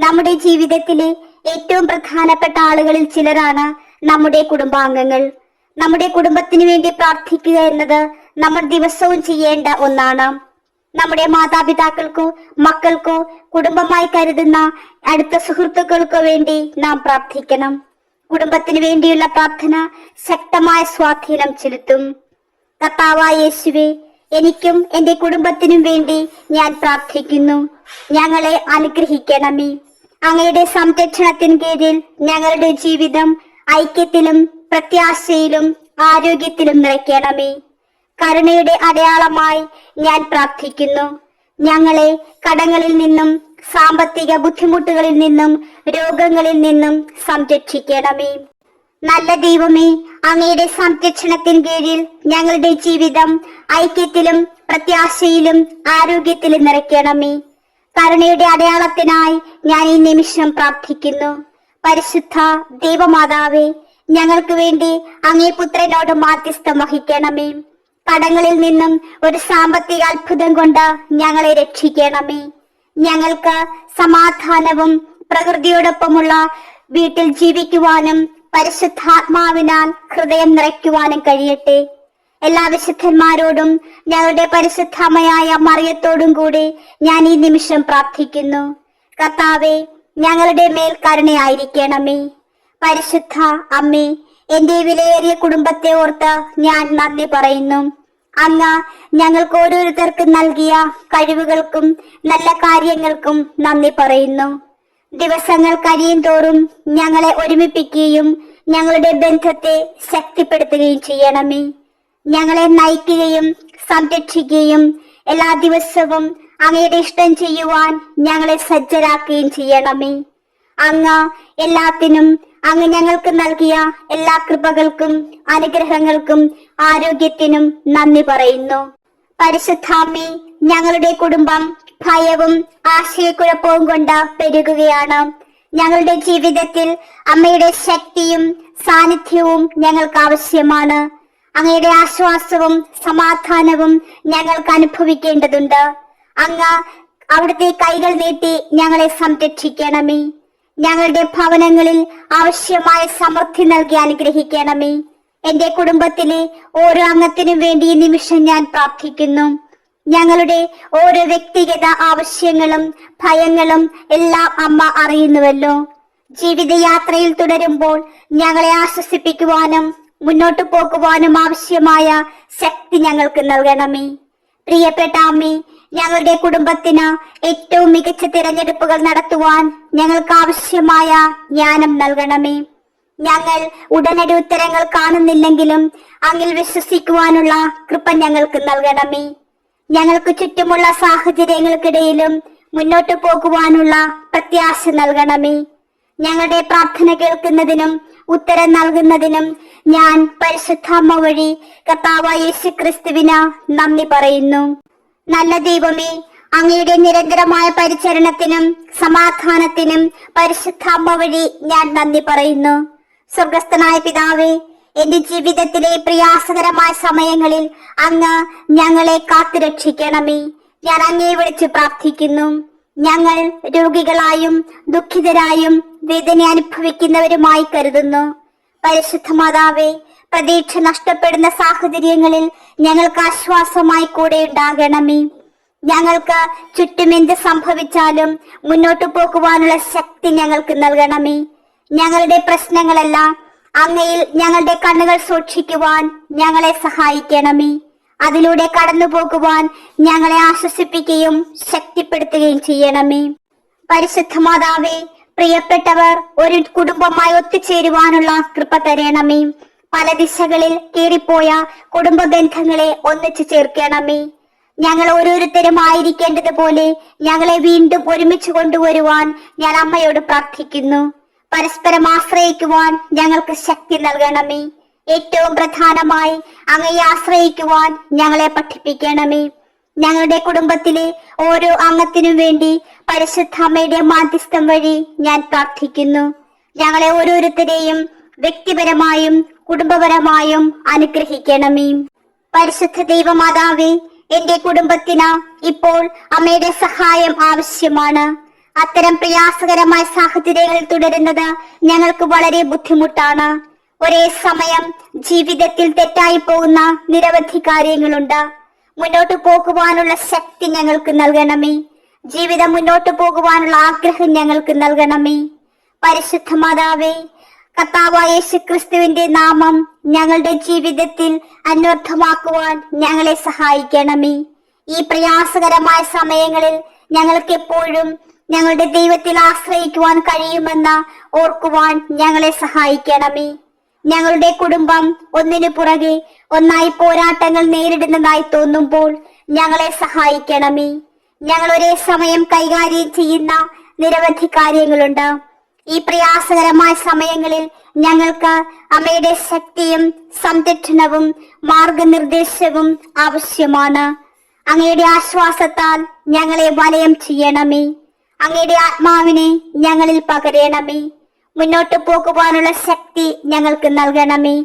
നമ്മുടെ ജീവിതത്തിലെ ഏറ്റവും പ്രധാനപ്പെട്ട ആളുകളിൽ ചിലരാണ് നമ്മുടെ കുടുംബാംഗങ്ങൾ. നമ്മുടെ കുടുംബത്തിന് വേണ്ടി പ്രാർത്ഥിക്കുക എന്നത് നമ്മൾ ദിവസവും ചെയ്യേണ്ട ഒന്നാണ്. നമ്മുടെ മാതാപിതാക്കൾക്കോ മക്കൾക്കോ കുടുംബമായി കരുതുന്ന അടുത്ത സുഹൃത്തുക്കൾക്കോ വേണ്ടി നാം പ്രാർത്ഥിക്കണം. കുടുംബത്തിന് വേണ്ടിയുള്ള പ്രാർത്ഥന ശക്തമായ സ്വാധീനം ചെലുത്തും. കർത്താവായ യേശുവേ, എനിക്കും എന്റെ കുടുംബത്തിനും വേണ്ടി ഞാൻ പ്രാർത്ഥിക്കുന്നു. ഞങ്ങളെ അനുഗ്രഹിക്കണമേ. അങ്ങയുടെ സംരക്ഷണത്തിന് കീഴിൽ ഞങ്ങളുടെ ജീവിതം ഐക്യത്തിലും പ്രത്യാശയിലും ആരോഗ്യത്തിലും നിറയ്ക്കണമേ. കരുണയുടെ അടയാളമായി ഞാൻ പ്രാർത്ഥിക്കുന്നു. ഞങ്ങളെ കടങ്ങളിൽ നിന്നും സാമ്പത്തിക ബുദ്ധിമുട്ടുകളിൽ നിന്നും രോഗങ്ങളിൽ നിന്നും സംരക്ഷിക്കണമേ. നല്ല ദൈവമേ, അങ്ങയുടെ സംരക്ഷണത്തിന് കീഴിൽ ഞങ്ങളുടെ ജീവിതം ഐക്യത്തിലും പ്രത്യാശയിലും ആരോഗ്യത്തിലും നിറയ്ക്കണമേ. കരുണയുടെ അടയാളത്തിനായി ഞാൻ ഈ നിമിഷം പ്രാർത്ഥിക്കുന്നു. പരിശുദ്ധ ദൈവമാതാവേ, ഞങ്ങൾക്ക് വേണ്ടി അങ്ങേ പുത്രനോട് മാധ്യസ്ഥം വഹിക്കണമേ. കടങ്ങളിൽ നിന്നും ഒരു സാമ്പത്തിക അത്ഭുതം കൊണ്ട് ഞങ്ങളെ രക്ഷിക്കണമേ. ഞങ്ങൾക്ക് സമാധാനവും പ്രകൃതിയോടൊപ്പമുള്ള വീട്ടിൽ ജീവിക്കുവാനും പരിശുദ്ധാത്മാവിനാൽ ഹൃദയം നിറയ്ക്കുവാനും കഴിയട്ടെ. എല്ലാ വിശുദ്ധന്മാരോടും ഞങ്ങളുടെ പരിശുദ്ധമ്മയായ മറിയത്തോടും കൂടി ഞാൻ ഈ നിമിഷം പ്രാർത്ഥിക്കുന്നു. കർത്താവേ, ഞങ്ങളുടെ മേൽ കരുണയായിരിക്കണമേ. പരിശുദ്ധ അമ്മേ, എന്റെ വിലയേറിയ കുടുംബത്തെ ഓർത്ത് ഞാൻ നന്ദി പറയുന്നു. അങ്ങ് ഞങ്ങൾക്ക് ഓരോരുത്തർക്കും നൽകിയ കഴിവുകൾക്കും നല്ല കാര്യങ്ങൾക്കും നന്ദി പറയുന്നു. ദിവസങ്ങൾ കഴിയും തോറും ഞങ്ങളെ ഒരുമിപ്പിക്കുകയും ഞങ്ങളുടെ ബന്ധത്തെ ശക്തിപ്പെടുത്തുകയും ചെയ്യണമേ. ഞങ്ങളെ നയിക്കുകയും സംരക്ഷിക്കുകയും എല്ലാ ദിവസവും അങ്ങയുടെ ഇഷ്ടം ചെയ്യുവാൻ ഞങ്ങളെ സജ്ജരാക്കുകയും ചെയ്യണമേ. അങ്ങ് എല്ലാത്തിനും അങ്ങ് ഞങ്ങൾക്ക് നൽകിയ എല്ലാ കൃപകൾക്കും അനുഗ്രഹങ്ങൾക്കും ആരോഗ്യത്തിനും നന്ദി പറയുന്നു. പരിശുദ്ധാമ്മേ, ഞങ്ങളുടെ കുടുംബം ഭയവും ആശയക്കുഴപ്പവും കൊണ്ട് പെരുകുകയാണ്. ഞങ്ങളുടെ ജീവിതത്തിൽ അമ്മയുടെ ശക്തിയും സാന്നിധ്യവും ഞങ്ങൾക്ക് ആവശ്യമാണ്. അങ്ങയുടെ ആശ്വാസവും സമാധാനവും ഞങ്ങൾക്ക് അനുഭവിക്കേണ്ടതുണ്ട്. അങ്ങ് അവിടുത്തെ കൈകൾ നീട്ടി ഞങ്ങളെ സംരക്ഷിക്കണമേ. ഞങ്ങളുടെ ഭവനങ്ങളിൽ ആവശ്യമായ സമൃദ്ധി നൽകി അനുഗ്രഹിക്കണമേ. എന്റെ കുടുംബത്തിലെ ഓരോ അംഗത്തിനും വേണ്ടി ഈ നിമിഷം ഞാൻ പ്രാർത്ഥിക്കുന്നു. ഞങ്ങളുടെ ഓരോ വ്യക്തിഗത ആവശ്യങ്ങളും ഭയങ്ങളും എല്ലാം അമ്മ അറിയുന്നുവല്ലോ. ജീവിതയാത്രയിൽ തുടരുമ്പോൾ ഞങ്ങളെ ആശ്വസിപ്പിക്കുവാനും മുന്നോട്ടു പോകുവാനും ആവശ്യമായ ശക്തി ഞങ്ങൾക്ക് നൽകണമേ. പ്രിയപ്പെട്ട അമ്മേ, ഞങ്ങളുടെ കുടുംബത്തിന് ഏറ്റവും മികച്ച തിരഞ്ഞെടുപ്പുകൾ നടത്തുവാൻ ഞങ്ങൾക്ക് ആവശ്യമായ ജ്ഞാനം നൽകണമേ. ഞങ്ങൾ ഉടനടി ഉത്തരങ്ങൾ കാണുന്നില്ലെങ്കിലും അങ്ങിൽ വിശ്വസിക്കുവാനുള്ള കൃപ ഞങ്ങൾക്ക് നൽകണമേ. ഞങ്ങൾക്ക് ചുറ്റുമുള്ള സാഹചര്യങ്ങൾക്കിടയിലും മുന്നോട്ടു പോകുവാനുള്ള പ്രത്യാശ നൽകണമേ. ഞങ്ങളുടെ പ്രാർത്ഥന കേൾക്കുന്നതിനും ഉത്തരം നൽകുന്നതിനും ഞാൻ പരിശുദ്ധാമ്മ വഴി കർത്താവായ യേശുക്രിസ്തുവിന് നന്ദി പറയുന്നു. നല്ല ദൈവമേ, അങ്ങയുടെ നിരന്തരമായ പരിചരണത്തിനും സമാധാനത്തിനും പരിശുദ്ധാമ്മ വഴി ഞാൻ നന്ദി പറയുന്നു. സ്വർഗസ്ഥനായ പിതാവേ, എന്റെ ജീവിതത്തിലെ പ്രയാസകരമായ സമയങ്ങളിൽ അങ്ങ് ഞങ്ങളെ കാത്തുരക്ഷിക്കണമേ. ഞാൻ അങ്ങയെ വിളിച്ച് പ്രാർത്ഥിക്കുന്നു. ഞങ്ങൾ രോഗികളായും ദുഃഖിതരായും വേദന അനുഭവിക്കുന്നവരുമായി കരുതുന്നു. പരിശുദ്ധ മാതാവേ, പ്രതീക്ഷ നഷ്ടപ്പെടുന്ന സാഹചര്യങ്ങളിൽ ഞങ്ങൾക്ക് ആശ്വാസമായി കൂടെ ഉണ്ടാകണമേ. ഞങ്ങൾക്ക് ചുറ്റും എന്ത് സംഭവിച്ചാലും മുന്നോട്ടു പോകുവാനുള്ള ശക്തി ഞങ്ങൾക്ക് നൽകണമേ. ഞങ്ങളുടെ പ്രശ്നങ്ങളെല്ലാം അങ്ങയിൽ ഞങ്ങളുടെ കണ്ണുകൾ സൂക്ഷിക്കുവാൻ ഞങ്ങളെ സഹായിക്കണമേ. അതിലൂടെ കടന്നു പോകുവാൻ ഞങ്ങളെ ആശ്വസിപ്പിക്കുകയും ശക്തിപ്പെടുത്തുകയും ചെയ്യണമേ. പരിശുദ്ധ മാതാവേ, പ്രിയപ്പെട്ടവർ ഒരു കുടുംബമായി ഒത്തുചേരുവാനുള്ള കൃപ തരണമേ. പല ദിശകളിൽ കീറിപ്പോയ കുടുംബ ബന്ധങ്ങളെ ഒന്നിച്ചു ചേർക്കണമേ. ഞങ്ങൾ ഓരോരുത്തരും ആയിരിക്കേണ്ടതുപോലെ ഞങ്ങളെ വീണ്ടും ഒരുമിച്ച് കൊണ്ടുവരുവാൻ ഞാൻ അമ്മയോട് പ്രാർത്ഥിക്കുന്നു. പരസ്പരം ആശ്രയിക്കുവാൻ ഞങ്ങൾക്ക് ശക്തി നൽകണമേ. ഏറ്റവും പ്രധാനമായി അങ്ങയെ ആശ്രയിക്കുവാൻ ഞങ്ങളെ പഠിപ്പിക്കണമേ. ഞങ്ങളുടെ കുടുംബത്തിലെ ഓരോ അംഗത്തിനും വേണ്ടി പരിശുദ്ധ അമ്മയുടെ മാധ്യസ്ഥം വഴി ഞാൻ പ്രാർത്ഥിക്കുന്നു. ഞങ്ങളെ ഓരോരുത്തരെയും വ്യക്തിപരമായും കുടുംബപരമായും അനുഗ്രഹിക്കണമേ. പരിശുദ്ധ ദൈവമാതാവേ, എന്റെ കുടുംബത്തിന് ഇപ്പോൾ അമ്മയുടെ സഹായം ആവശ്യമാണ്. അത്തരം പ്രയാസകരമായ സാഹചര്യങ്ങളിൽ തുടരുന്നത് ഞങ്ങൾക്ക് വളരെ ബുദ്ധിമുട്ടാണ്. ഒരേ സമയം ജീവിതത്തിൽ തെറ്റായി പോകുന്ന നിരവധി കാര്യങ്ങളുണ്ട്. മുന്നോട്ടു പോകുവാനുള്ള ശക്തി ഞങ്ങൾക്ക് നൽകണമേ. ജീവിതം മുന്നോട്ടു പോകുവാനുള്ള ആഗ്രഹം ഞങ്ങൾക്ക് നൽകണമേ. പരിശുദ്ധ മാതാവേ, കർത്താവായ യേശുക്രിസ്തുവിന്റെ നാമം ഞങ്ങളുടെ ജീവിതത്തിൽ അന്വർത്ഥമാക്കുവാൻ ഞങ്ങളെ സഹായിക്കണമേ. ഈ പ്രയാസകരമായ സമയങ്ങളിൽ ഞങ്ങൾക്ക് എപ്പോഴും ഞങ്ങളുടെ ദൈവത്തിൽ ആശ്രയിക്കുവാൻ കഴിയുമെന്ന് ഓർക്കുവാൻ ഞങ്ങളെ സഹായിക്കണമേ. ഞങ്ങളുടെ കുടുംബം ഒന്നിനു പുറകെ ഒന്നായി പോരാട്ടങ്ങൾ നേരിടുന്നതായി തോന്നുമ്പോൾ ഞങ്ങളെ സഹായിക്കണമേ. ഞങ്ങൾ ഒരേ സമയം കൈകാര്യം ചെയ്യുന്ന നിരവധി കാര്യങ്ങളുണ്ട്. ഈ പ്രയാസകരമായ സമയങ്ങളിൽ ഞങ്ങൾക്ക് അമ്മയുടെ ശക്തിയും സംരക്ഷണവും മാർഗനിർദ്ദേശവും ആവശ്യമാണ്. അങ്ങയുടെ ആശ്വാസത്താൽ ഞങ്ങളെ വലയം ചെയ്യണമേ. അങ്ങയുടെ ആത്മാവിനെ ഞങ്ങളിൽ പകരണമേ. മുന്നോട്ടു പോകുവാനുള്ള ശക്തി ഞങ്ങൾക്ക് നൽകണമേ.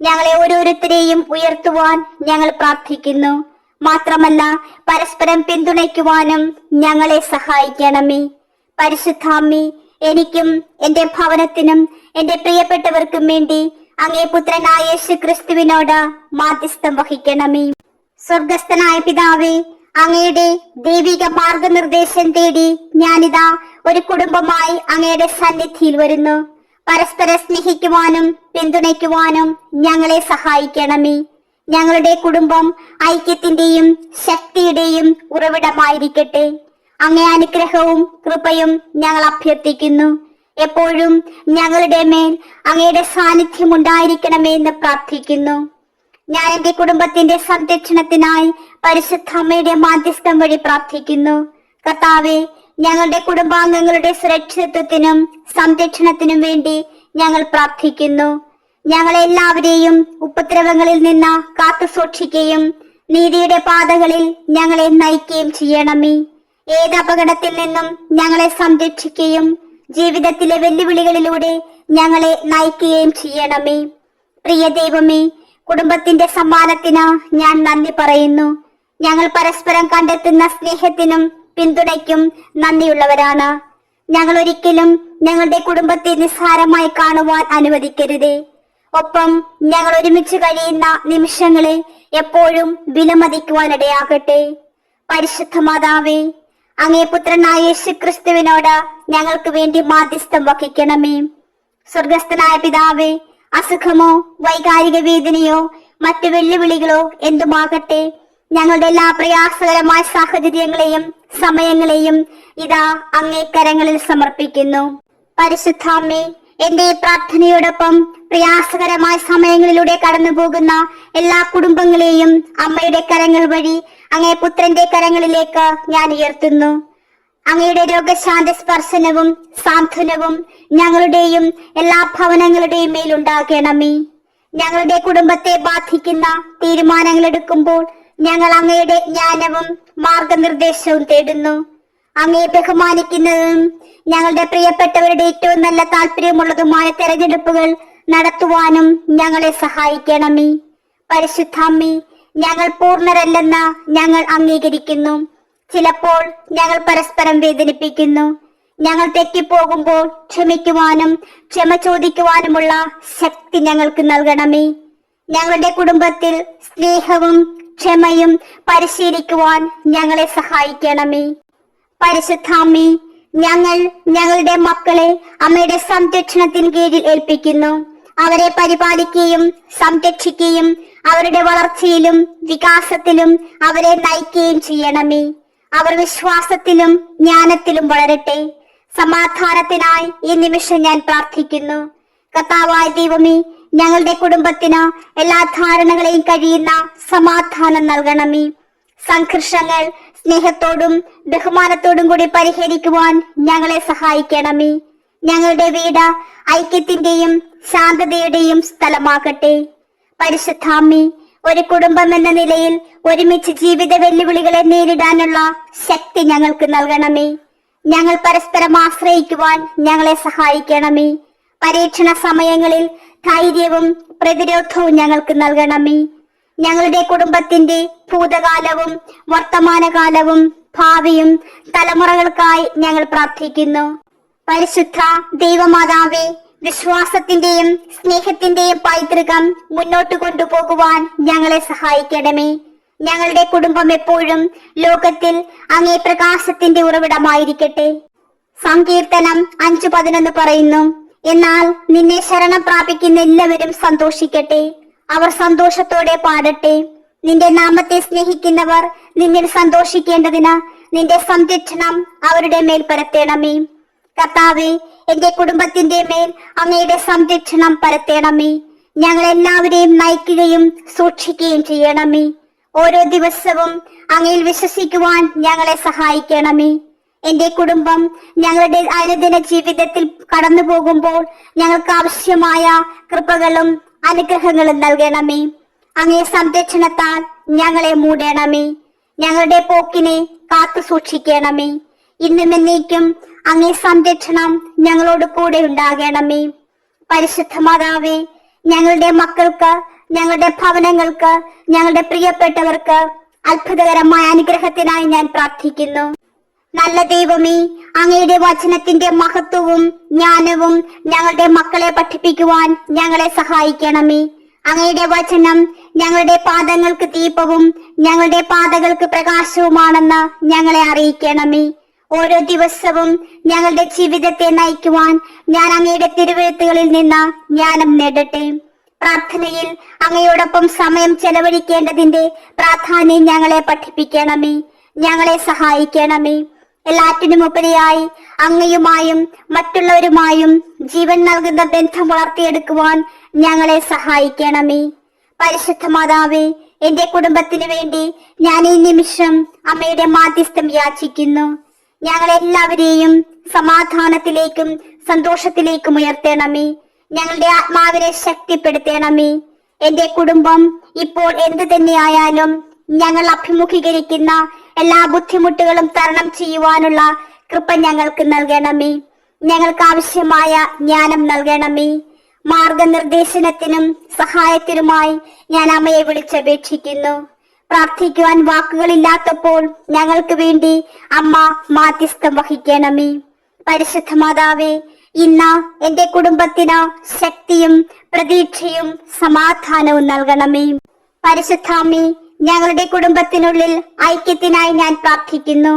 ഞങ്ങളെ ഓരോരുത്തരെയും ഉയർത്തുവാൻ ഞങ്ങൾ പ്രാർത്ഥിക്കുന്നു. മാത്രമല്ല, പരസ്പരം പിന്തുണയ്ക്കുവാനും ഞങ്ങളെ സഹായിക്കണമേ. പരിശുദ്ധാമ്മേ, എനിക്കും എന്റെ ഭവനത്തിനും എന്റെ പ്രിയപ്പെട്ടവർക്കും വേണ്ടി അങ്ങേ പുത്രനായ യേശുക്രിസ്തുവിനോട് മാധ്യസ്ഥം വഹിക്കണമേ. സ്വർഗസ്ഥനായ പിതാവേ, അങ്ങയുടെ ദൈവിക മാർഗനിർദ്ദേശം തേടി ഞാനിതാ ഒരു കുടുംബമായി അങ്ങയുടെ സന്നിധിയിൽ വരുന്നു. പരസ്പരം സ്നേഹിക്കുവാനും പിന്തുണയ്ക്കുവാനും ഞങ്ങളെ സഹായിക്കണമേ. ഞങ്ങളുടെ കുടുംബം ഐക്യത്തിന്റെയും ശക്തിയുടെയും ഉറവിടമായിരിക്കട്ടെ. അങ്ങേ അനുഗ്രഹവും കൃപയും ഞങ്ങൾ അഭ്യർത്ഥിക്കുന്നു. എപ്പോഴും ഞങ്ങളുടെ മേൽ അങ്ങയുടെ സാന്നിധ്യം ഉണ്ടായിരിക്കണമേ എന്ന് പ്രാർത്ഥിക്കുന്നു. ഞാൻ എന്റെ കുടുംബത്തിന്റെ സംരക്ഷണത്തിനായി പരിശുദ്ധ അമ്മയുടെ മാധ്യസ്ഥം വഴി പ്രാർത്ഥിക്കുന്നു. കർത്താവെ, ഞങ്ങളുടെ കുടുംബാംഗങ്ങളുടെ സുരക്ഷിതത്വത്തിനും സംരക്ഷണത്തിനും വേണ്ടി ഞങ്ങൾ പ്രാർത്ഥിക്കുന്നു. ഞങ്ങളെല്ലാവരെയും ഉപദ്രവങ്ങളിൽ നിന്ന് കാത്തു സൂക്ഷിക്കുകയും നീതിയുടെ പാതകളിൽ ഞങ്ങളെ നയിക്കുകയും ചെയ്യണമേ. ഏത് അപകടത്തിൽ നിന്നും ഞങ്ങളെ സംരക്ഷിക്കുകയും ജീവിതത്തിലെ വെല്ലുവിളികളിലൂടെ ഞങ്ങളെ നയിക്കുകയും ചെയ്യണമേ. പ്രിയ ദൈവമേ, കുടുംബത്തിന്റെ സമ്മാനത്തിന് ഞാൻ നന്ദി പറയുന്നു. ഞങ്ങൾ പരസ്പരം കണ്ടെത്തുന്ന സ്നേഹത്തിനും പിന്തുണയ്ക്കും നന്ദിയുള്ളവരാണ്. ഞങ്ങൾ ഒരിക്കലും ഞങ്ങളുടെ കുടുംബത്തെ നിസ്സാരമായി കാണുവാൻ അനുവദിക്കരുതേ. ഒപ്പം ഞങ്ങൾ ഒരുമിച്ച് കഴിയുന്ന നിമിഷങ്ങളെ എപ്പോഴും വിലമതിക്കുവാനിടയാകട്ടെ. പരിശുദ്ധ മാതാവേ, അങ്ങേ പുത്രനായ യേശുക്രിസ്തുവിനോട് ഞങ്ങൾക്ക് വേണ്ടി മാധ്യസ്ഥം വഹിക്കണമേ. സ്വർഗസ്ഥനായ പിതാവേ, അസുഖമോ വൈകാരിക വേദനയോ മറ്റു വെല്ലുവിളികളോ എന്തുമാകട്ടെ, ഞങ്ങളുടെ എല്ലാ പ്രയാസകരമായ സാഹചര്യങ്ങളെയും സമയങ്ങളെയും ഇതാ അങ്ങേ കരങ്ങളിൽ സമർപ്പിക്കുന്നു. പരിശുദ്ധാമ്മേ, എന്റെ പ്രാർത്ഥനയോടൊപ്പം പ്രയാസകരമായ സമയങ്ങളിലൂടെ കടന്നു പോകുന്ന എല്ലാ കുടുംബങ്ങളെയും അമ്മയുടെ കരങ്ങൾ വഴി അങ്ങേ പുത്രന്റെ കരങ്ങളിലേക്ക് ഞാൻ ഉയർത്തുന്നു. അങ്ങയുടെ രോഗശാന്തി സ്പർശനവും സാന്ത്വനവും ഞങ്ങളുടെയും എല്ലാ ഭവനങ്ങളുടെയും മേലുണ്ടാകണമേ. ഞങ്ങളുടെ കുടുംബത്തെ ബാധിക്കുന്ന തീരുമാനങ്ങൾ എടുക്കുമ്പോൾ ഞങ്ങൾ അങ്ങയുടെ ജ്ഞാനവും മാർഗനിർദ്ദേശവും തേടുന്നു. അങ്ങയെ ബഹുമാനിക്കുന്നതും ഞങ്ങളുടെ പ്രിയപ്പെട്ടവരുടെ ഏറ്റവും നല്ല താല്പര്യമുള്ളതുമായ തെരഞ്ഞെടുപ്പുകൾ നടത്തുവാനും ഞങ്ങളെ സഹായിക്കണമേ. പരിശുദ്ധാമ്മേ, ഞങ്ങൾ പൂർണ്ണരല്ലെന്ന് ഞങ്ങൾ അംഗീകരിക്കുന്നു. ചിലപ്പോൾ ഞങ്ങൾ പരസ്പരം വേദനിപ്പിക്കുന്നു. ഞങ്ങൾ തെറ്റിപ്പോകുമ്പോൾ ക്ഷമിക്കുവാനും ക്ഷമ ചോദിക്കുവാനുമുള്ള ശക്തി ഞങ്ങൾക്ക് നൽകണമേ. ഞങ്ങളുടെ കുടുംബത്തിൽ സ്നേഹവും ക്ഷമയും പരിശീലിക്കുവാൻ ഞങ്ങളെ സഹായിക്കണമേ. പരിശുദ്ധാമ്മേ, ഞങ്ങൾ ഞങ്ങളുടെ മക്കളെ അമ്മയുടെ സംരക്ഷണത്തിന് കീഴിൽ ഏൽപ്പിക്കുന്നു. അവരെ പരിപാലിക്കുകയും സംരക്ഷിക്കുകയും അവരുടെ വളർച്ചയിലും വികാസത്തിലും അവരെ നയിക്കുകയും ചെയ്യണമേ. അവർ വിശ്വാസത്തിലും ജ്ഞാനത്തിലും വളരട്ടെ. സമാധാനത്തിനായി ഈ നിമിഷം ഞാൻ പ്രാർത്ഥിക്കുന്നു. കർത്താവായ ദൈവമേ, ഞങ്ങളുടെ കുടുംബത്തിന് എല്ലാ ധാരണകളെയും കഴിയുന്ന സമാധാനം നൽകണമേ. സംഘർഷങ്ങൾ സ്നേഹത്തോടും ബഹുമാനത്തോടും കൂടി പരിഹരിക്കുവാൻ ഞങ്ങളെ സഹായിക്കണമേ. ഞങ്ങളുടെ വീട് ഐക്യത്തിന്റെയും ശാന്തതയുടെയും സ്ഥലമാകട്ടെ. പരിശുദ്ധാമ്മേ, ഒരു കുടുംബം എന്ന നിലയിൽ ഒരുമിച്ച് ജീവിത വെല്ലുവിളികളെ നേരിടാനുള്ള ശക്തി ഞങ്ങൾക്ക് നൽകണമേ. ഞങ്ങൾ പരസ്പരം ആശ്രയിക്കുവാൻ ഞങ്ങളെ സഹായിക്കണമേ. പരീക്ഷണ സമയങ്ങളിൽ ധൈര്യവും പ്രതിരോധവും ഞങ്ങൾക്ക് നൽകണമേ. ഞങ്ങളുടെ കുടുംബത്തിന്റെ ഭൂതകാലവും വർത്തമാനകാലവും ഭാവിയും തലമുറകൾക്കായി ഞങ്ങൾ പ്രാർത്ഥിക്കുന്നു. പരിശുദ്ധ ദൈവമാതാവേ, വിശ്വാസത്തിന്റെയും സ്നേഹത്തിന്റെയും പൈതൃകം മുന്നോട്ട് കൊണ്ടുപോകുവാൻ ഞങ്ങളെ സഹായിക്കണമേ. ഞങ്ങളുടെ കുടുംബം എപ്പോഴും ലോകത്തിൽ അങ്ങേ പ്രകാശത്തിന്റെ ഉറവിടമായിരിക്കട്ടെ. സങ്കീർത്തനം 5:11 പറയുന്നു, എന്നാൽ നിന്നെ ശരണം പ്രാപിക്കുന്ന എല്ലാവരും സന്തോഷിക്കട്ടെ, അവർ സന്തോഷത്തോടെ പാടട്ടെ. നിന്റെ നാമത്തെ സ്നേഹിക്കുന്നവർ നിന്നിൽ സന്തോഷിക്കേണ്ടതിന് നിന്റെ സംരക്ഷണം അവരുടെ മേൽ പരത്തേണമേ. കർത്താവേ, എന്റെ കുടുംബത്തിന്റെ മേൽ അങ്ങയുടെ സംരക്ഷണം പരത്തേണമേ. ഞങ്ങൾ എല്ലാവരെയും നയിക്കുകയും സൂക്ഷിക്കുകയും ചെയ്യണമേ. ഓരോ ദിവസവും അങ്ങയിൽ വിശ്വസിക്കുവാൻ ഞങ്ങളെ സഹായിക്കണമേ. എന്റെ കുടുംബം ഞങ്ങളുടെ അനുദിന ജീവിതത്തിൽ കടന്നു പോകുമ്പോൾ ഞങ്ങൾക്ക് ആവശ്യമായ കൃപകളും അനുഗ്രഹങ്ങളും നൽകണമേ. അങ്ങേ സംരക്ഷണത്താൽ ഞങ്ങളെ മൂടണമേ. ഞങ്ങളുടെ പോക്കിനെ കാത്തു സൂക്ഷിക്കണമേ. ഇന്നും എന്നേക്കും അങ്ങേ സംരക്ഷണം ഞങ്ങളോട് കൂടെ ഉണ്ടാകണമേ. പരിശുദ്ധ മാതാവേ, ഞങ്ങളുടെ മക്കൾക്ക്, ഞങ്ങളുടെ ഭവനങ്ങൾക്ക്, ഞങ്ങളുടെ പ്രിയപ്പെട്ടവർക്ക് അത്ഭുതകരമായ അനുഗ്രഹത്തിനായി ഞാൻ പ്രാർത്ഥിക്കുന്നു. നല്ല ദൈവമേ, അങ്ങയുടെ വചനത്തിന്റെ മഹത്വവും ജ്ഞാനവും ഞങ്ങളുടെ മക്കളെ പഠിപ്പിക്കുവാൻ ഞങ്ങളെ സഹായിക്കണമേ. അങ്ങയുടെ വചനം ഞങ്ങളുടെ പാദങ്ങൾക്ക് ദീപവും ഞങ്ങളുടെ പാതകൾക്ക് പ്രകാശവുമാണെന്ന് ഞങ്ങളെ അറിയിക്കണമേ. ഓരോ ദിവസവും ഞങ്ങളുടെ ജീവിതത്തെ നയിക്കുവാൻ ഞാൻ അങ്ങയുടെ തിരുവെഴുത്തുകളിൽ നിന്ന് ജ്ഞാനം നേടട്ടെ. പ്രാർത്ഥനയിൽ അങ്ങയോടൊപ്പം സമയം ചെലവഴിക്കേണ്ടതിന്റെ പ്രാധാന്യം ഞങ്ങളെ പഠിപ്പിക്കണമേ. ഞങ്ങളെ സഹായിക്കണമേ. എല്ലാറ്റിനുമുപരിയായി അങ്ങയുമായും മറ്റുള്ളവരുമായും ജീവൻ നൽകുന്ന ബന്ധം വളർത്തിയെടുക്കുവാൻ ഞങ്ങളെ സഹായിക്കണമേ. പരിശുദ്ധ മാതാവേ, എന്റെ കുടുംബത്തിന് വേണ്ടി ഞാൻ ഈ നിമിഷം അമ്മയുടെ മാധ്യസ്ഥം യാചിക്കുന്നു. ഞങ്ങളെല്ലാവരെയും സമാധാനത്തിലേക്കും സന്തോഷത്തിലേക്കും ഉയർത്തണമേ. ഞങ്ങളുടെ ആത്മാവിനെ ശക്തിപ്പെടുത്തണമേ. എന്റെ കുടുംബം ഇപ്പോൾ എന്തു തന്നെയായാലും ഞങ്ങൾ അഭിമുഖീകരിക്കുന്ന എല്ലാ ബുദ്ധിമുട്ടുകളും തരണം ചെയ്യുവാനുള്ള കൃപ ഞങ്ങൾക്ക് നൽകണമേ. ഞങ്ങൾക്ക് ആവശ്യമായ ജ്ഞാനം നൽകണമേ. മാർഗനിർദ്ദേശനത്തിനും സഹായത്തിനുമായി ഞാൻ അമ്മയെ വിളിച്ചപേക്ഷിക്കുന്നു. പ്രാർത്ഥിക്കുവാൻ വാക്കുകളില്ലാത്തപ്പോൾ ഞങ്ങൾക്ക് വേണ്ടി അമ്മ മാധ്യസ്ഥം വഹിക്കണമേ. പരിശുദ്ധ മാതാവേ, ഇന്ന് എന്റെ കുടുംബത്തിന് ശക്തിയും പ്രതീക്ഷയും സമാധാനവും നൽകണമേ. പരിശുദ്ധാമ്മേ, ഞങ്ങളുടെ കുടുംബത്തിനുള്ളിൽ ഐക്യത്തിനായി ഞാൻ പ്രാർത്ഥിക്കുന്നു.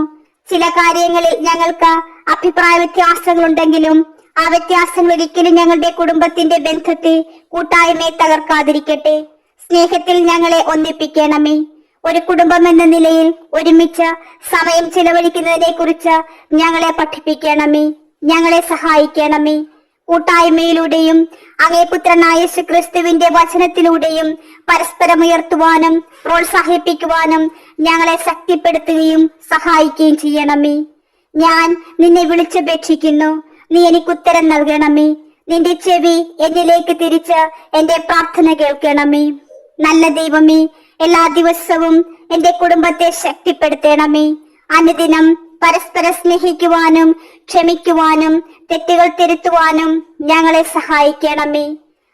ചില കാര്യങ്ങളിൽ ഞങ്ങൾക്ക് അഭിപ്രായ വ്യത്യാസങ്ങളുണ്ടെങ്കിലും ആ വ്യത്യാസങ്ങൾ ഒരിക്കലും ഞങ്ങളുടെ കുടുംബത്തിന്റെ ബന്ധത്തെ, കൂട്ടായ്മയെ തകർക്കാതിരിക്കട്ടെ. സ്നേഹത്തിൽ ഞങ്ങളെ ഒന്നിപ്പിക്കണമേ. ഒരു കുടുംബം എന്ന നിലയിൽ ഒരുമിച്ച് സമയം ചിലവഴിക്കുന്നതിനെ കുറിച്ച് ഞങ്ങളെ പഠിപ്പിക്കണമേ. ഞങ്ങളെ സഹായിക്കണമേ. കൂട്ടായ്മയിലൂടെയും അങ്ങേ പുത്രനായ യേശുക്രിസ്തുവിന്റെ വചനത്തിലൂടെയും പരസ്പരം ഉയർത്തുവാനും പ്രോത്സാഹിപ്പിക്കുവാനും ഞങ്ങളെ ശക്തിപ്പെടുത്തുകയും സഹായിക്കുകയും ചെയ്യണമേ. ഞാൻ നിന്നെ വിളിച്ചപേക്ഷിക്കുന്നു. നീ എനിക്ക് ഉത്തരം നൽകണമേ. നിന്റെ ചെവി എന്നിലേക്ക് തിരിച്ച് എന്റെ പ്രാർത്ഥന കേൾക്കണമേ. നല്ല ദൈവമേ, എല്ലാ ദിവസവും എന്റെ കുടുംബത്തെ ശക്തിപ്പെടുത്തണമേ. അനുദിനം പരസ്പരം സ്നേഹിക്കുവാനും ക്ഷമിക്കുവാനും തെറ്റുകൾ തിരുത്തുവാനും ഞങ്ങളെ സഹായിക്കണമേ.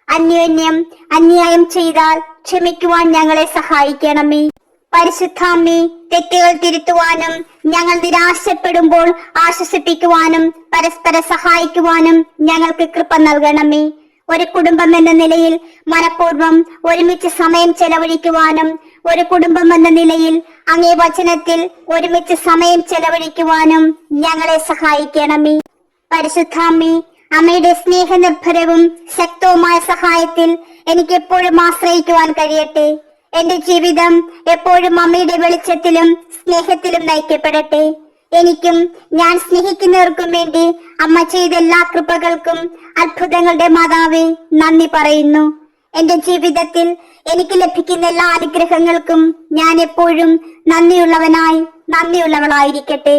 അന്യോന്യം അന്യായം ചെയ്താൽ ക്ഷമിക്കുവാൻ ഞങ്ങളെ സഹായിക്കണമേ. പരിശുദ്ധാമ്മേ, തെറ്റുകൾ തിരുത്തുവാനും ഞങ്ങൾ നിരാശപ്പെടുമ്പോൾ ആശ്വസിപ്പിക്കുവാനും പരസ്പരം സഹായിക്കുവാനും ഞങ്ങൾക്ക് കൃപ നൽകണമേ. ഒരു കുടുംബം എന്ന നിലയിൽ മനഃപൂർവ്വം ഒരുമിച്ച് സമയം ചെലവഴിക്കുവാനും ഒരു കുടുംബം എന്ന നിലയിൽ അങ്ങേ വചനത്തിൽ ഒരുമിച്ച് സമയം ചെലവഴിക്കുവാനും ഞങ്ങളെ സഹായിക്കണമേ. പരിശുദ്ധാമ്മേ, അമ്മയുടെ സ്നേഹനിർഭരവും ശക്തവുമായ സഹായത്തിൽ എനിക്ക് എപ്പോഴും ആശ്രയിക്കുവാൻ കഴിയട്ടെ. എന്റെ ജീവിതം എപ്പോഴും അമ്മയുടെ വെളിച്ചത്തിലും സ്നേഹത്തിലും നയിക്കപ്പെടട്ടെ. എനിക്കും ഞാൻ സ്നേഹിക്കുന്നവർക്കും വേണ്ടി അമ്മ ചെയ്ത എല്ലാ കൃപകൾക്കും അത്ഭുതങ്ങളുടെ മാതാവേ നന്ദി പറയുന്നു. എന്റെ ജീവിതത്തിൽ എനിക്ക് ലഭിക്കുന്ന എല്ലാ അനുഗ്രഹങ്ങൾക്കും ഞാൻ എപ്പോഴും നന്ദിയുള്ളവളായിരിക്കട്ടെ.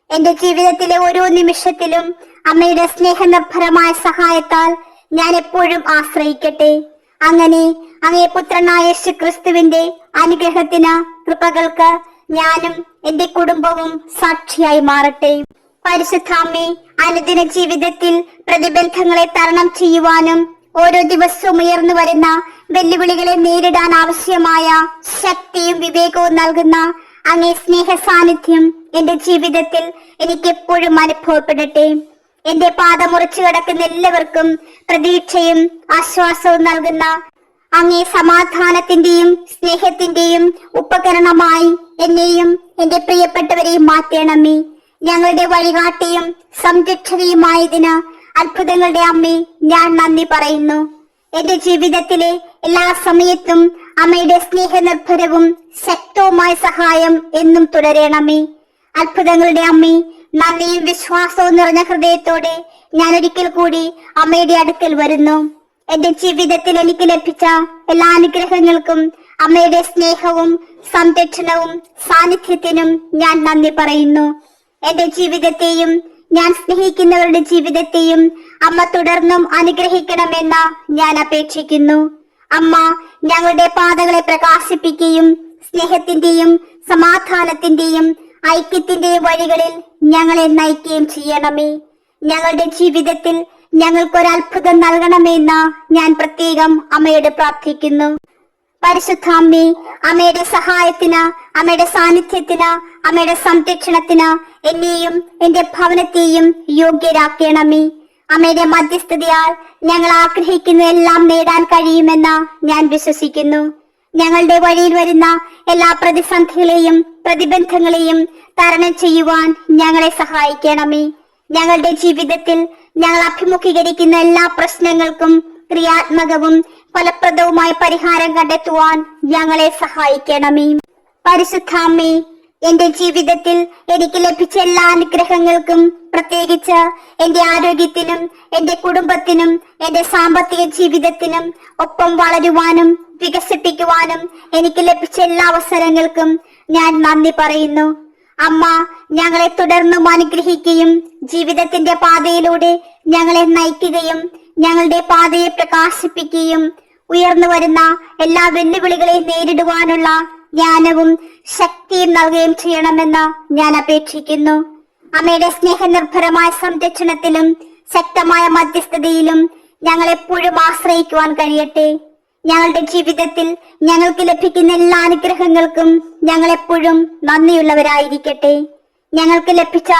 എന്റെ ജീവിതത്തിലെ ഓരോ നിമിഷത്തിലും അമ്മയുടെ സ്നേഹനിർഭരമായ സഹായത്താൽ ഞാൻ എപ്പോഴും ആശ്രയിക്കട്ടെ. അങ്ങനെ അങ്ങേ പുത്രനായ യേശുക്രിസ്തുവിന്റെ അനുഗ്രഹത്തിന്, കൃപകൾക്ക് ഞാനും എന്റെ കുടുംബവും സാക്ഷിയായി മാറട്ടെ. പരിശുദ്ധാമ്മേ, അനുദിന ജീവിതത്തിൽ പ്രതിബന്ധങ്ങളെ തരണം ചെയ്യുവാനും ഓരോ ദിവസവും ഉയർന്നു വരുന്ന വെല്ലുവിളികളെ നേരിടാൻ ആവശ്യമായ ശക്തിയും വിവേകവും നൽകുന്ന അങ്ങേ സ്നേഹ സാന്നിധ്യം എന്റെ ജീവിതത്തിൽ എനിക്ക് എപ്പോഴും അനുഭവപ്പെടട്ടെ. എന്റെ പാത മുറിച്ചു കിടക്കുന്ന എല്ലാവർക്കും പ്രതീക്ഷയും ആശ്വാസവും നൽകുന്ന അങ്ങേ സമാധാനത്തിന്റെയും സ്നേഹത്തിന്റെയും ഉപകരണമായി എന്നെയും എന്റെ പ്രിയപ്പെട്ടവരെയും മാറ്റണമേ. ഞങ്ങളുടെ വഴികാട്ടിയും സംരക്ഷകയുമായതിന് അത്ഭുതങ്ങളുടെ അമ്മേ, ഞാൻ നന്ദി പറയുന്നു. എന്റെ ജീവിതത്തിലെ എല്ലാ സമയത്തും അമ്മയുടെ സ്നേഹനിർഭരവും ശക്തവുമായ സഹായം എന്നും തുടരണമേ. അത്ഭുതങ്ങളുടെ അമ്മേ, നന്ദിയും വിശ്വാസവും നിറഞ്ഞ ഹൃദയത്തോടെ ഞാൻ ഒരിക്കൽ കൂടി അമ്മയുടെ അടുക്കൽ വരുന്നു. എന്റെ ജീവിതത്തിൽ എനിക്ക് ലഭിച്ച എല്ലാ അനുഗ്രഹങ്ങൾക്കും അമ്മയുടെ സ്നേഹവും സംരക്ഷണവും സാന്നിധ്യത്തിനും ഞാൻ നന്ദി പറയുന്നു. എന്റെ ജീവിതത്തെയും ഞാൻ സ്നേഹിക്കുന്നവരുടെ ജീവിതത്തെയും അമ്മ തുടർന്നും അനുഗ്രഹിക്കണമെന്ന് ഞാൻ അപേക്ഷിക്കുന്നു. അമ്മ ഞങ്ങളുടെ പാതകളെ പ്രകാശിപ്പിക്കുകയും സ്നേഹത്തിന്റെയും സമാധാനത്തിന്റെയും ഐക്യത്തിന്റെയും വഴികളിൽ ഞങ്ങളെ നയിക്കുകയും ചെയ്യണമേ. ഞങ്ങളുടെ ജീവിതത്തിൽ ഞങ്ങൾക്കൊരത്ഭുതം നൽകണമെന്ന് ഞാൻ പ്രത്യേകം അമ്മയോട് പ്രാർത്ഥിക്കുന്നു. പരിശുദ്ധ അമ്മേ, അമ്മയുടെ സഹായത്തിന്, അമ്മയുടെ സാന്നിധ്യത്തിന്, അമ്മയുടെ സംരക്ഷണത്തിന് എന്നെയും എന്റെ ഭവനത്തെയും യോഗ്യരാക്കണമേ. അമ്മയുടെ മധ്യസ്ഥതയാൽ ഞങ്ങൾ ആഗ്രഹിക്കുന്ന എല്ലാം നേടാൻ കഴിയുമെന്ന് ഞാൻ വിശ്വസിക്കുന്നു. ഞങ്ങളുടെ വഴിയിൽ വരുന്ന എല്ലാ പ്രതിസന്ധികളെയും പ്രതിബന്ധങ്ങളെയും തരണം ചെയ്യുവാൻ ഞങ്ങളെ സഹായിക്കണമേ. ഞങ്ങളുടെ ജീവിതത്തിൽ ഞങ്ങൾ അഭിമുഖീകരിക്കുന്ന എല്ലാ പ്രശ്നങ്ങൾക്കും ക്രിയാത്മകവും ഫലപ്രദവുമായ പരിഹാരം കണ്ടെത്തുവാൻ ഞങ്ങളെ സഹായിക്കണമേ. പരിശുദ്ധ അമ്മേ, എന്റെ ജീവിതത്തിൽ എനിക്ക് ലഭിച്ച എല്ലാ അനുഗ്രഹങ്ങൾക്കും, പ്രത്യേകിച്ച് എന്റെ ആരോഗ്യത്തിനും എന്റെ കുടുംബത്തിനും എന്റെ സാമ്പത്തിക ജീവിതത്തിനും ഒപ്പം വളരുവാനും വികസിപ്പിക്കുവാനും എനിക്ക് ലഭിച്ച എല്ലാ അവസരങ്ങൾക്കും ഞാൻ നന്ദി പറയുന്നു. അമ്മ ഞങ്ങളെ തുടർന്നും അനുഗ്രഹിക്കുകയും ജീവിതത്തിന്റെ പാതയിലൂടെ ഞങ്ങളെ നയിക്കുകയും ഞങ്ങളുടെ പാതയെ പ്രകാശിപ്പിക്കുകയും ഉയർന്നു വരുന്ന എല്ലാ വെല്ലുവിളികളെയും നേരിടുവാനുള്ള ജ്ഞാനവും ശക്തിയും നൽകുകയും ചെയ്യണമെന്ന് ഞാൻ അപേക്ഷിക്കുന്നു. അമ്മയുടെ സ്നേഹനിർഭരമായ സംരക്ഷണത്തിലും ശക്തമായ മധ്യസ്ഥതയിലും ഞങ്ങൾ എപ്പോഴും ആശ്രയിക്കുവാൻ കഴിയട്ടെ. ഞങ്ങളുടെ ജീവിതത്തിൽ ഞങ്ങൾക്ക് ലഭിക്കുന്ന എല്ലാ അനുഗ്രഹങ്ങൾക്കും ഞങ്ങൾ എപ്പോഴും നന്ദിയുള്ളവരായിരിക്കട്ടെ. ഞങ്ങൾക്ക് ലഭിച്ച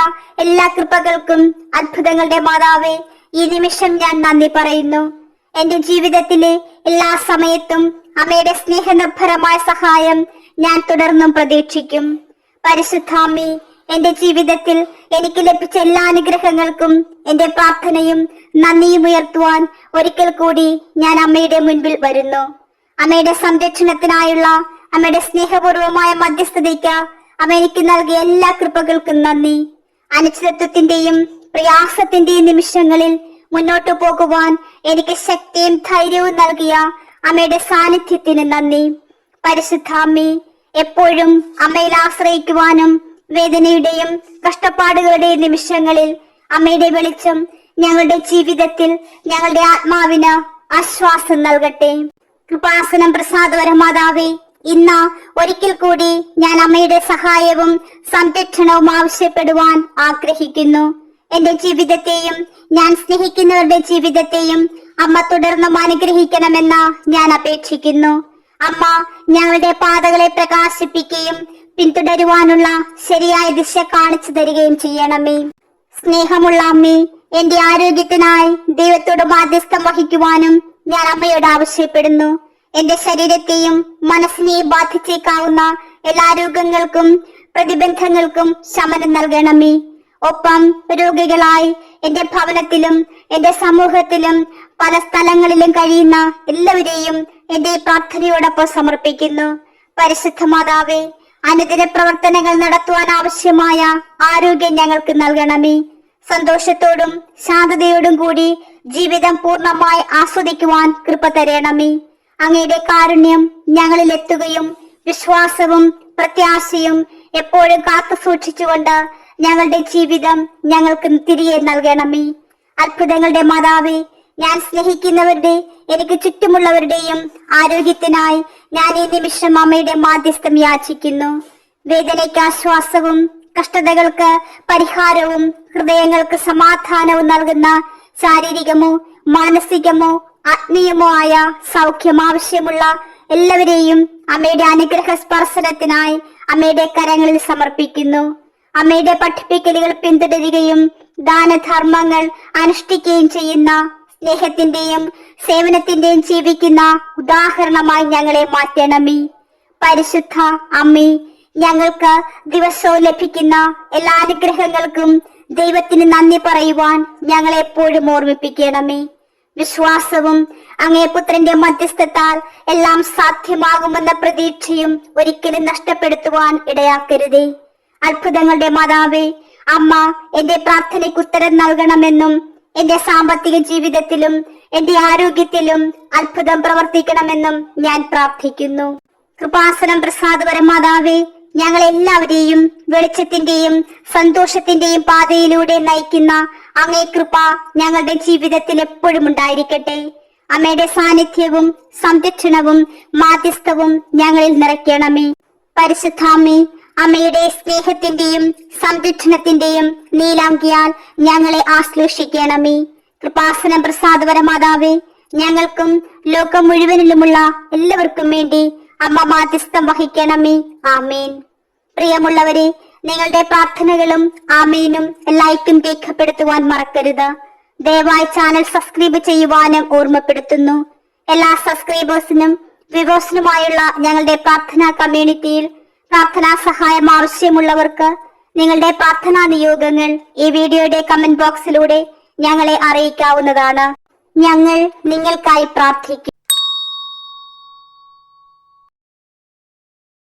എല്ലാ കൃപകൾക്കും അത്ഭുതങ്ങളുടെ മാതാവേ, ഈ നിമിഷം ഞാൻ നന്ദി പറയുന്നു. എന്റെ ജീവിതത്തിലെ എല്ലാ സമയത്തും അമ്മയുടെ സ്നേഹനിർഭരമായ സഹായം ഞാൻ തുടർന്നും പ്രതീക്ഷിക്കും. പരിശുദ്ധാമ്മേ, എന്റെ ജീവിതത്തിൽ എനിക്ക് ലഭിച്ച എല്ലാ അനുഗ്രഹങ്ങൾക്കും എന്റെ പ്രാർത്ഥനയും നന്ദിയും ഉയർത്തുവാൻ ഒരിക്കൽ കൂടി ഞാൻ അമ്മയുടെ മുൻപിൽ വരുന്നു. അമ്മയുടെ സംരക്ഷണത്തിനായുള്ള അമ്മയുടെ സ്നേഹപൂർവമായ മധ്യസ്ഥതയ്ക്ക് അമ്മ എനിക്ക് നൽകിയ എല്ലാ കൃപകൾക്കും നന്ദി. അനിശ്ചിതത്വത്തിന്റെയും പ്രയാസത്തിന്റെയും നിമിഷങ്ങളിൽ മുന്നോട്ടു പോകുവാൻ എനിക്ക് ശക്തിയും ധൈര്യവും നൽകിയ അമ്മയുടെ സാന്നിധ്യത്തിന് നന്ദി. പരിശുദ്ധാമ്മേ, എപ്പോഴും അമ്മയിൽ ആശ്രയിക്കുവാനും വേദനയുടെയും കഷ്ടപ്പാടുകളുടെയും നിമിഷങ്ങളിൽ അമ്മയുടെ വെളിച്ചം ഞങ്ങളുടെ ജീവിതത്തിൽ ഞങ്ങളുടെ ആത്മാവിന് ആശ്വാസം നൽകട്ടെ. കൃപാസനം പ്രസാദവര മാതാവേ, ഇന്ന് ഒരിക്കൽ കൂടി ഞാൻ അമ്മയുടെ സഹായവും സംരക്ഷണവും ആവശ്യപ്പെടുവാൻ ആഗ്രഹിക്കുന്നു. എന്റെ ജീവിതത്തെയും ഞാൻ സ്നേഹിക്കുന്നവരുടെ ജീവിതത്തെയും അമ്മ തുടർന്നും അനുഗ്രഹിക്കണമെന്ന് ഞാൻ അപേക്ഷിക്കുന്നു. അമ്മ ഞങ്ങളുടെ പാതകളെ പ്രകാശിപ്പിക്കുകയും പിന്തുടരുവാനുള്ള ശരിയായ ദിശ കാണിച്ചു തരികയും ചെയ്യണമേ. സ്നേഹമുള്ള അമ്മേ, എന്റെ ആരോഗ്യത്തിനായി ദൈവത്തോട് മാധ്യസ്ഥം വഹിക്കുവാനും ഞാൻ അമ്മയോട് ആവശ്യപ്പെടുന്നു. എന്റെ ശരീരത്തെയും മനസ്സിനെയും ബാധിച്ചേക്കാവുന്ന എല്ലാ രോഗങ്ങൾക്കും പ്രതിബന്ധങ്ങൾക്കും ശമനം നൽകണമേ. ഒപ്പം രോഗികളായി എന്റെ ഭവനത്തിലും എന്റെ സമൂഹത്തിലും പല സ്ഥലങ്ങളിലും കഴിയുന്ന എല്ലാവരെയും എന്റെ പ്രാർത്ഥനയോടൊപ്പം സമർപ്പിക്കുന്നു. പരിശുദ്ധ മാതാവേ, അനുദിന പ്രവർത്തനങ്ങൾ നടത്തുവാൻ ആവശ്യമായ ആരോഗ്യം ഞങ്ങൾക്ക് നൽകണമേ. സന്തോഷത്തോടും ശാന്തതയോടും കൂടി ജീവിതം പൂർണ്ണമായി ആസ്വദിക്കുവാൻ കൃപ തരണമേ. അങ്ങയുടെ കാരുണ്യം ഞങ്ങളിൽ എത്തുകയും വിശ്വാസവും പ്രത്യാശയും എപ്പോഴും കാത്തു സൂക്ഷിച്ചുകൊണ്ട് ഞങ്ങളുടെ ജീവിതം ഞങ്ങൾക്ക് തിരികെ നൽകണമേ. അത്ഭുതങ്ങളുടെ മാതാവേ, ഞാൻ സ്നേഹിക്കുന്നവരുടെ എനിക്ക് ചുറ്റുമുള്ളവരുടെയും ആരോഗ്യത്തിനായി ഞാൻ ഈ നിമിഷം അമ്മയുടെ മാധ്യസ്ഥം യാചിക്കുന്നു. വേദനയ്ക്ക് ആശ്വാസവും കഷ്ടതകൾക്ക് പരിഹാരവും ഹൃദയങ്ങൾക്ക് സമാധാനവും നൽകുന്ന ശാരീരികമോ മാനസികമോ ആത്മീയമോ ആയ സൗഖ്യം ആവശ്യമുള്ള എല്ലാവരെയും അമ്മയുടെ അനുഗ്രഹ സ്പർശനത്തിനായി അമ്മയുടെ കരങ്ങളിൽ സമർപ്പിക്കുന്നു. അമ്മയുടെ പഠിപ്പിക്കലുകൾ പിന്തുടരുകയും ദാനധർമ്മങ്ങൾ അനുഷ്ഠിക്കുകയും ചെയ്യുന്ന സ്നേഹത്തിന്റെയും സേവനത്തിന്റെയും ജീവിക്കുന്ന ഉദാഹരണമായി ഞങ്ങളെ മാറ്റണമേ. പരിശുദ്ധ അമ്മേ, ഞങ്ങൾക്ക് ദിവസവും ലഭിക്കുന്ന എല്ലാ അനുഗ്രഹങ്ങൾക്കും ദൈവത്തിന് നന്ദി പറയുവാൻ ഞങ്ങളെ എപ്പോഴും ഓർമ്മിപ്പിക്കണമേ. വിശ്വാസവും അങ്ങേ പുത്രന്റെ മധ്യസ്ഥത്താൽ എല്ലാം സാധ്യമാകുമെന്ന പ്രതീക്ഷയും ഒരിക്കലും നഷ്ടപ്പെടുത്തുവാൻ ഇടയാക്കരുതേ. അത്ഭുതങ്ങളുടെ മാതാവേ, അമ്മ എന്റെ പ്രാർത്ഥനയ്ക്ക് ഉത്തരം നൽകണമെന്നും എന്റെ സാമ്പത്തിക ജീവിതത്തിലും എന്റെ ആരോഗ്യത്തിലും അത്ഭുതം പ്രവർത്തിക്കണമെന്നും ഞാൻ പ്രാർത്ഥിക്കുന്നു. കൃപാസനം പ്രസാദപരം മാതാവേ, ഞങ്ങളെല്ലാവരെയും വെളിച്ചത്തിന്റെയും സന്തോഷത്തിന്റെയും പാതയിലൂടെ നയിക്കുന്ന അങ്ങേ കൃപ ഞങ്ങളുടെ ജീവിതത്തിൽ എപ്പോഴും ഉണ്ടായിരിക്കട്ടെ. അമ്മയുടെ സാന്നിധ്യവും സംരക്ഷണവും മാധ്യസ്ഥവും ഞങ്ങളിൽ നിറയ്ക്കണമേ. പരിശുദ്ധാമ്മേ, അമ്മയുടെ സ്നേഹത്തിന്റെയും സംരക്ഷണത്തിന്റെയും നീലാങ്കിയാൽ ഞങ്ങളെ ആശ്ലേഷിക്കണമേ. കൃപാസനം പ്രസാദപരം മാതാവേ, ഞങ്ങൾക്കും ലോകം മുഴുവനിലുമുള്ള എല്ലാവർക്കും വേണ്ടി അമ്മ മാധ്യസ്ഥം വഹിക്കണമേ. ആമേൻ. പ്രിയമുള്ളവരെ, നിങ്ങളുടെ പ്രാർത്ഥനകളും ആമേനും ലൈക്കും രേഖപ്പെടുത്തുവാൻ മറക്കരുത്. ദയവായി ചാനൽ സബ്സ്ക്രൈബ് ചെയ്യുവാനും ഓർമ്മപ്പെടുത്തുന്നു. എല്ലാ സബ്സ്ക്രൈബേഴ്സിനും വ്യൂവേഴ്സിനുമായുള്ള ഞങ്ങളുടെ പ്രാർത്ഥനാ കമ്മ്യൂണിറ്റിയിൽ പ്രാർത്ഥനാ സഹായം ആവശ്യമുള്ളവർക്ക് നിങ്ങളുടെ പ്രാർത്ഥനാ നിയോഗങ്ങൾ ഈ വീഡിയോയുടെ കമന്റ് ബോക്സിലൂടെ ഞങ്ങളെ അറിയിക്കാവുന്നതാണ്. ഞങ്ങൾ നിങ്ങൾക്കായി പ്രാർത്ഥിക്കും.